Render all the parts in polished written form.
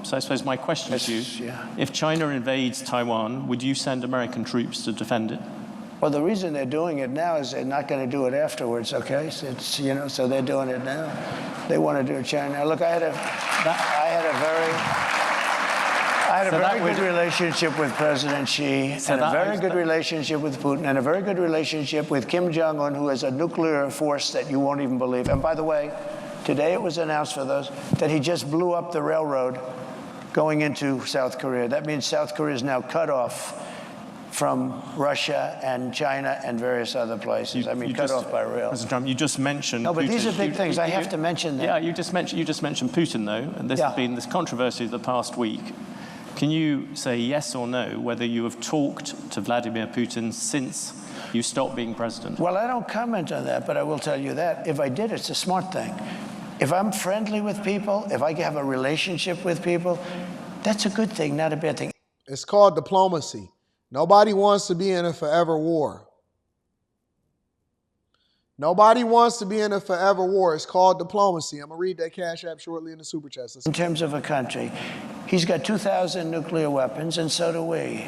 So I suppose my question to you, if China invades Taiwan, would you send American troops to defend it? Well, the reason they're doing it now is they're not going to do it afterwards, okay? So it's, you know, so they're doing it now. They want to do it China. Now, look, I had a very good relationship with President Xi, and a very good relationship with Putin, and a very good relationship with Kim Jong-un, who has a nuclear force that you won't even believe. And by the way, today it was announced for those that he just blew up the railroad going into South Korea. That means South Korea is now cut off from Russia and China and various other places. Cut off by rail. President Trump, you just mentioned No, but Putin. These are big things. I have to mention them. Yeah, you just mentioned Putin, though, and this has been this controversy of the past week. Can you say yes or no whether you have talked to Vladimir Putin since you stopped being president? Well, I don't comment on that, but I will tell you that if I did, it's a smart thing. If I'm friendly with people, if I have a relationship with people, that's a good thing, not a bad thing. It's called diplomacy. Nobody wants to be in a forever war. Nobody wants to be in a forever war. It's called diplomacy. I'm going to read that Cash App shortly in the Super Chats. In terms of a country, he's got 2,000 nuclear weapons, and so do we.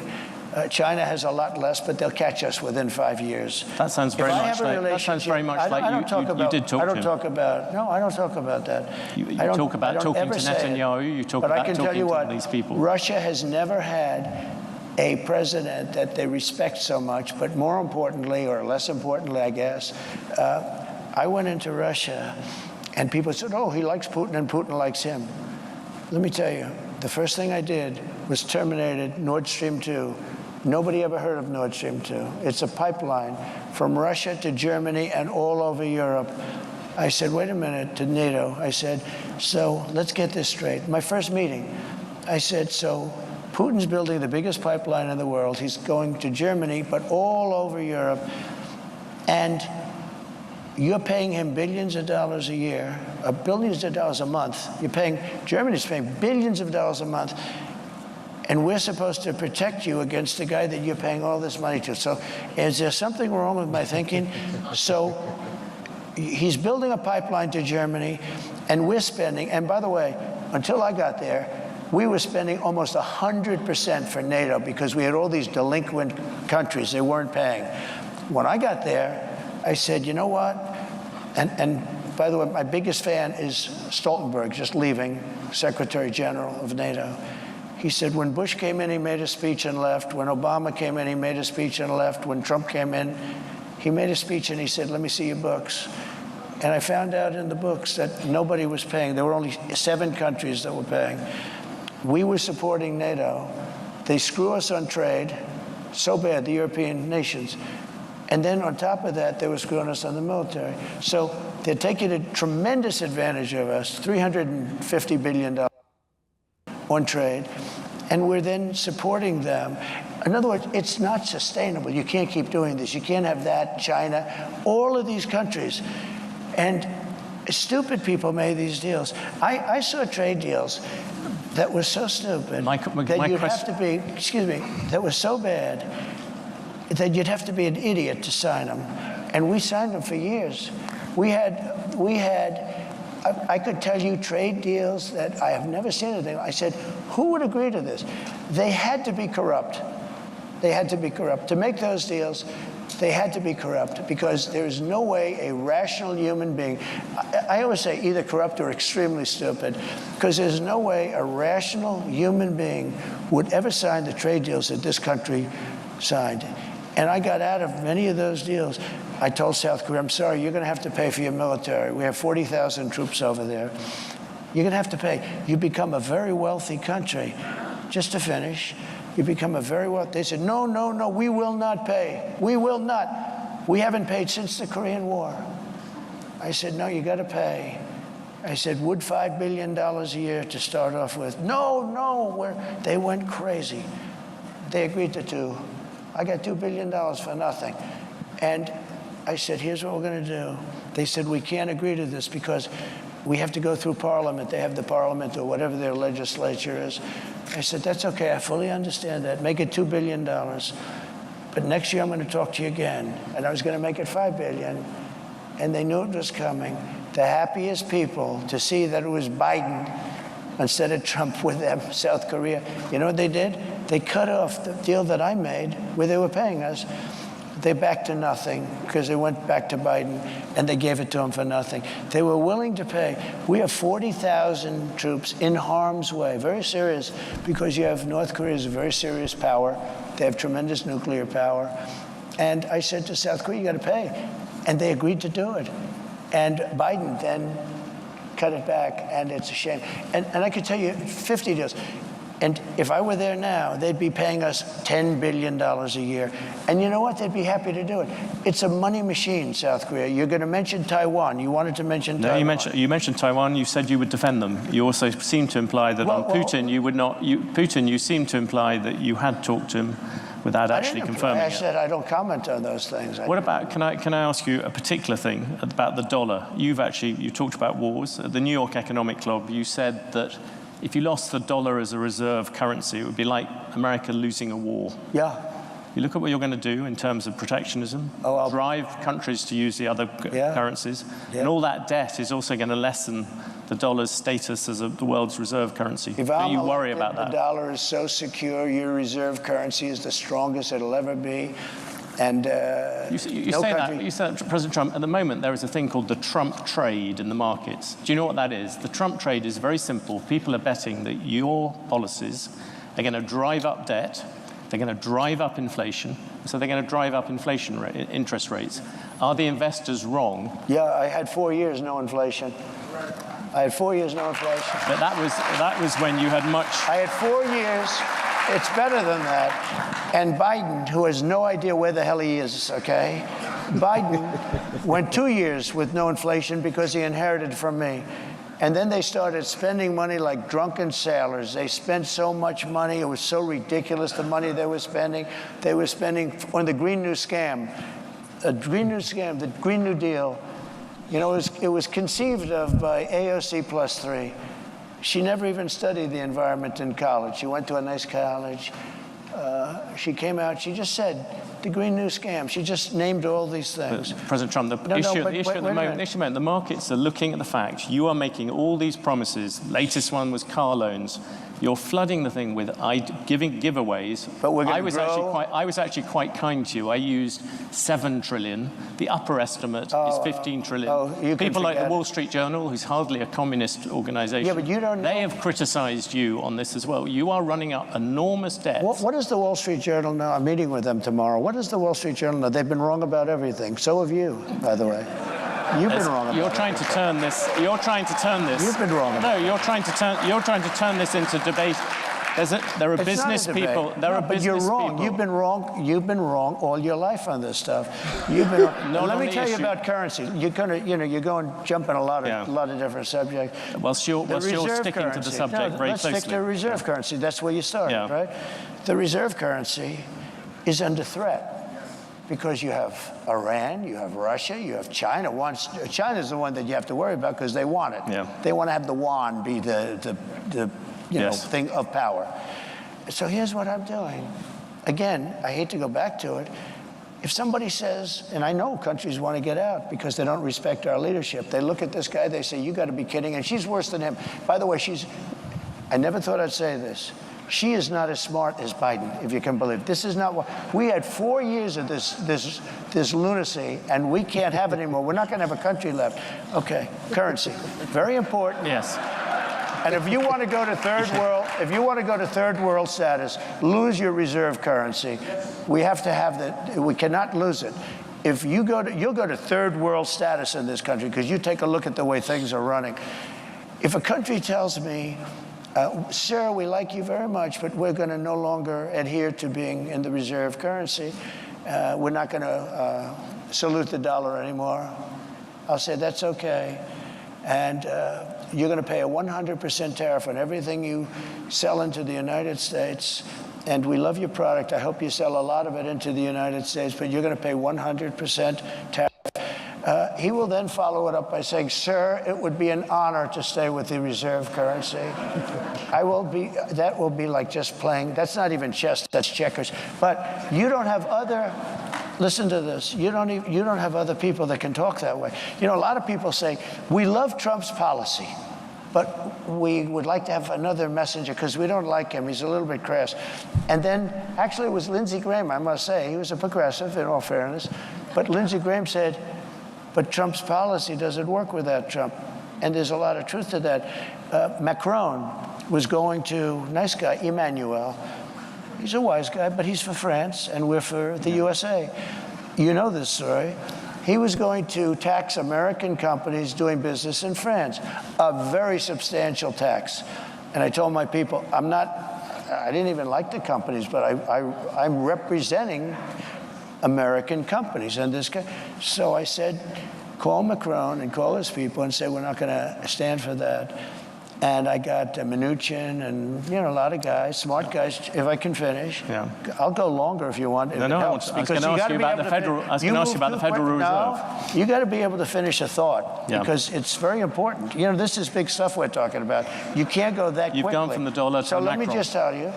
China has a lot less, but they'll catch us within 5 years. That sounds very much like you did talk to him. I don't talk about that. You talk about talking to Netanyahu, you talk about talking to these people. Russia has never had a president that they respect so much, but more importantly, or less importantly, I guess, I went into Russia and people said, oh, he likes Putin and Putin likes him. Let me tell you, the first thing I did was terminated Nord Stream 2. Nobody ever heard of Nord Stream 2. It's a pipeline from Russia to Germany and all over Europe. I said, wait a minute, to NATO. I said, so let's get this straight. My first meeting, I said, so Putin's building the biggest pipeline in the world. He's going to Germany, but all over Europe. And you're paying him billions of dollars a year, billions of dollars a month. Germany's paying billions of dollars a month. And we're supposed to protect you against the guy that you're paying all this money to. So is there something wrong with my thinking? So he's building a pipeline to Germany, and we're spending, and by the way, until I got there, we were spending almost 100% for NATO because we had all these delinquent countries. They weren't paying. When I got there, I said, you know what? And by the way, my biggest fan is Stoltenberg, just leaving, Secretary General of NATO. He said, when Bush came in, he made a speech and left. When Obama came in, he made a speech and left. When Trump came in, he made a speech and he said, let me see your books. And I found out in the books that nobody was paying. There were only 7 countries that were paying. We were supporting NATO. They screw us on trade, so bad, the European nations. And then on top of that, they were screwing us on the military. So they're taking a tremendous advantage of us, $350 billion on trade, and we're then supporting them. In other words, it's not sustainable. You can't keep doing this. You can't have that, China, all of these countries. And stupid people made these deals. I saw trade deals that was so stupid that you'd have to be, that was so bad that you'd have to be an idiot to sign them. And we signed them for years. I could tell you trade deals that I have never seen anything. I said, who would agree to this? They had to be corrupt. They had to be corrupt. To make those deals, they had to be corrupt because there is no way a rational human being, I always say either corrupt or extremely stupid, because there's no way a rational human being would ever sign the trade deals that this country signed. And I got out of many of those deals. I told South Korea, I'm sorry, you're going to have to pay for your military. We have 40,000 troops over there. You're going to have to pay. You become a very wealthy country. Just to finish, you become a very wealthy. They said, no, no, no, we will not pay. We will not. We haven't paid since the Korean War. I said, no, you got to pay. I said, would $5 billion a year to start off with? No, no. They went crazy. They agreed to 2. I got $2 billion for nothing. And I said, here's what we're going to do. They said, we can't agree to this because we have to go through Parliament. They have the Parliament or whatever their legislature is. I said, that's okay. I fully understand that. Make it $2 billion. But next year I'm going to talk to you again. And I was going to make it $5 billion. And they knew it was coming. The happiest people to see that it was Biden instead of Trump with them, South Korea. You know what they did? They cut off the deal that I made where they were paying us. They backed to nothing because they went back to Biden and they gave it to him for nothing. They were willing to pay. We have 40,000 troops in harm's way, very serious, because you have North Korea is a very serious power. They have tremendous nuclear power. And I said to South Korea, you got to pay. And they agreed to do it. And Biden then cut it back, and it's a shame. And I could tell you 50 deals. And if I were there now, they'd be paying us $10 billion a year. And you know what? They'd be happy to do it. It's a money machine, South Korea. You're going to mention Taiwan. You wanted to mention Taiwan. No, you mentioned Taiwan. You said you would defend them. You also seemed to imply that on Putin, you would not. Putin, you seemed to imply that you had talked to him without actually confirming it. I said I don't comment on those things. What about, can I ask you a particular thing about the dollar? You talked about wars. At the New York Economic Club, you said that if you lost the dollar as a reserve currency, it would be like America losing a war. Yeah. You look at what you're going to do in terms of protectionism, drive countries to use the other currencies, and all that debt is also going to lessen the dollar's status as the world's reserve currency. Do you worry about that? The dollar is so secure, your reserve currency is the strongest it'll ever be. And you say that to President Trump. At the moment, there is a thing called the Trump trade in the markets. Do you know what that is? The Trump trade is very simple. People are betting that your policies are going to drive up debt, they're going to drive up inflation, so they're going to drive up interest rates. Are the investors wrong? Yeah, I had 4 years no inflation. I had 4 years no inflation. But that was when you had much. I had 4 years. It's better than that. And Biden, who has no idea where the hell he is, okay? Biden went 2 years with no inflation because he inherited from me. And then they started spending money like drunken sailors. They spent so much money. It was so ridiculous, the money they were spending. They were spending on the Green New Scam. The Green New Deal. You know, it was conceived of by AOC +3. She never even studied the environment in college. She went to a nice college. She came out, she just said, the Green New Scam. She just named all these things. President Trump, the issue at the moment, the markets are looking at the fact you are making all these promises. Latest one was car loans. You're flooding the thing with giving giveaways. But we're I was actually quite kind to you. I used 7 trillion. The upper estimate is 15 trillion. People like the Wall Street Journal, who's hardly a communist organization, yeah, but you don't know. They have criticized you on this as well. You are running up enormous debt. What does the Wall Street Journal know? I'm meeting with them tomorrow. What does the Wall Street Journal know? They've been wrong about everything. So have you, by the way. You've been wrong about it. You're trying to turn this. You've been wrong about it. No, you're trying to turn this into debate. There are business people. But you're wrong. You've been wrong. You've been wrong all your life on this stuff. You've been wrong. Let me tell you about currency. You're going jumping a lot of different subjects. Well, you're sticking to the subject very closely. Let's stick to reserve currency. That's where you started, right? The reserve currency is under threat. Because you have Iran, you have Russia, you have China. China's the one that you have to worry about because they want it. Yeah. They want to have the yuan be the thing of power. So here's what I'm doing. Again, I hate to go back to it. If somebody says, and I know countries want to get out because they don't respect our leadership. They look at this guy, they say, you got to be kidding. And she's worse than him. By the way, I never thought I'd say this. She is not as smart as Biden, if you can believe it. This is not what we had 4 years of this lunacy, and we can't have it anymore. We're not going to have a country left. Okay, currency, very important. Yes. And if you want to go to third world status, lose your reserve currency. We have to have that. We cannot lose it. If you'll go to third world status in this country because you take a look at the way things are running. If a country tells me, sir, we like you very much, but we're going to no longer adhere to being in the reserve currency. We're not going to salute the dollar anymore. I'll say, that's okay. And you're going to pay a 100% tariff on everything you sell into the United States. And we love your product. I hope you sell a lot of it into the United States, but you're going to pay 100% tariff. He will then follow it up by saying, sir, it would be an honor to stay with the reserve currency. That will be like just playing. That's not even chess, that's checkers. But you don't have listen to this, you don't have other people that can talk that way. You know, a lot of people say, we love Trump's policy. but we would like to have another messenger because we don't like him. He's a little bit crass. And then, actually, it was Lindsey Graham, I must say. He was a progressive, in all fairness. But Lindsey Graham said, but Trump's policy doesn't work without Trump. And there's a lot of truth to that. Macron was going to, nice guy, Emmanuel. He's a wise guy, but he's for France, and we're for the USA. You know this story. He was going to tax American companies doing business in France, a very substantial tax. And I told my people, I didn't even like the companies, but I'm representing American companies. And this guy, so I said, call Macron and call his people and say, we're not going to stand for that. And I got Mnuchin and, a lot of guys, smart guys, if I can finish. Yeah. I'll go longer if you want. No, I was going to ask you about the Federal Reserve. You got to be able to finish a thought, yeah, because it's very important. This is big stuff we're talking about. You can't go that quickly. You've gone from the dollar to So let Macron. me just tell you.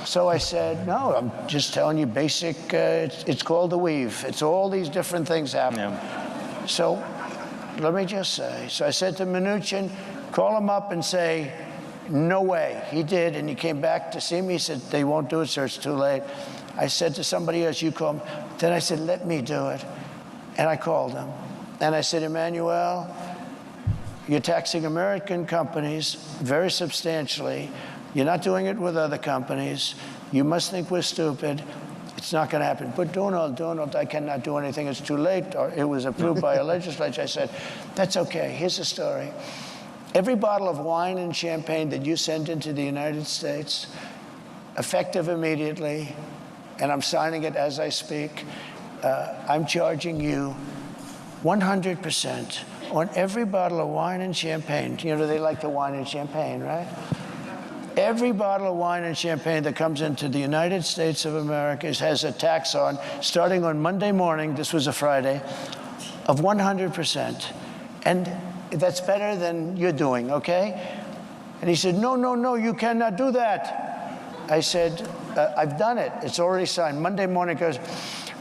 So I said, no, I'm just telling you basic, it's called the weave. It's all these different things happening. Yeah. So let me just say, so I said to Mnuchin, call him up and say, no way. He did, and he came back to see me. He said, they won't do it, sir, it's too late. I said to somebody else, you call him. Then I said, let me do it. And I called him. And I said, Emmanuel, you're taxing American companies very substantially. You're not doing it with other companies. You must think we're stupid. It's not going to happen. But Donald, I cannot do anything. It's too late. Or it was approved by a legislature. I said, that's okay. Here's the story. Every bottle of wine and champagne that you send into the United States, effective immediately, and I'm signing it as I speak, I'm charging you 100% on every bottle of wine and champagne. They like the wine and champagne, right? Every bottle of wine and champagne that comes into the United States of America has a tax on, starting on Monday morning, this was a Friday, of 100%. And that's better than you're doing, okay? And he said, no, you cannot do that. I said, I've done it. It's already signed. Monday morning goes,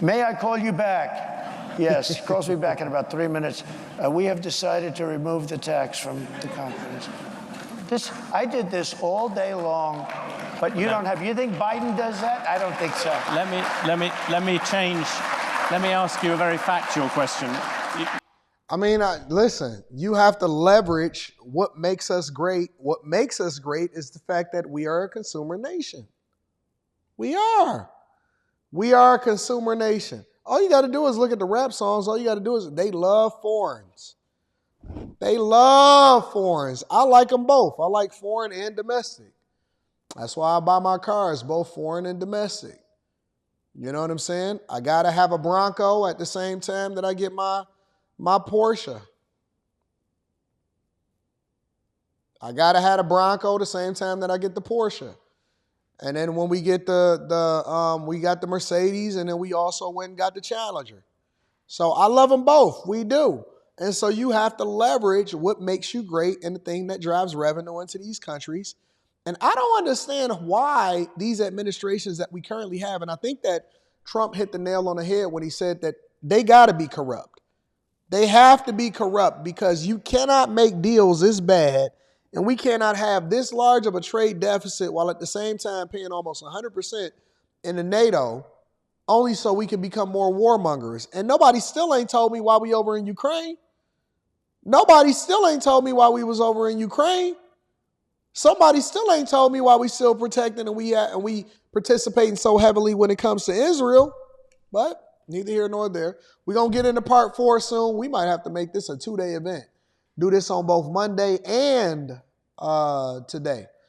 may I call you back? Yes, he calls me back in about 3 minutes. We have decided to remove the tax from the companies. I did this all day long, but you don't have. You think Biden does that? I don't think so. Let me ask you a very factual question. Listen, you have to leverage what makes us great. What makes us great is the fact that we are a consumer nation. We are. We are a consumer nation. All you got to do is look at the rap songs. All you got to do is they love foreigns. They love foreigns. I like them both. I like foreign and domestic. That's why I buy my cars, both foreign and domestic. You know what I'm saying? I got to have a Bronco at the same time that I get my Porsche. I got to have a Bronco the same time that I get the Porsche. And then when we get we got the Mercedes, and then we also went and got the Challenger. So I love them both. We do. And so you have to leverage what makes you great and the thing that drives revenue into these countries. And I don't understand why these administrations that we currently have, and I think that Trump hit the nail on the head when he said that they got to be corrupt. They have to be corrupt, because you cannot make deals this bad, and we cannot have this large of a trade deficit while at the same time paying almost 100% in the NATO, only so we can become more warmongers. And nobody still ain't told me why we over in Ukraine. Nobody still ain't told me why we was over in Ukraine. Somebody still ain't told me why we still protecting and we participating so heavily when it comes to Israel. But neither here nor there. We're going to get into part 4 soon. We might have to make this a 2-day event. Do this on both Monday and today.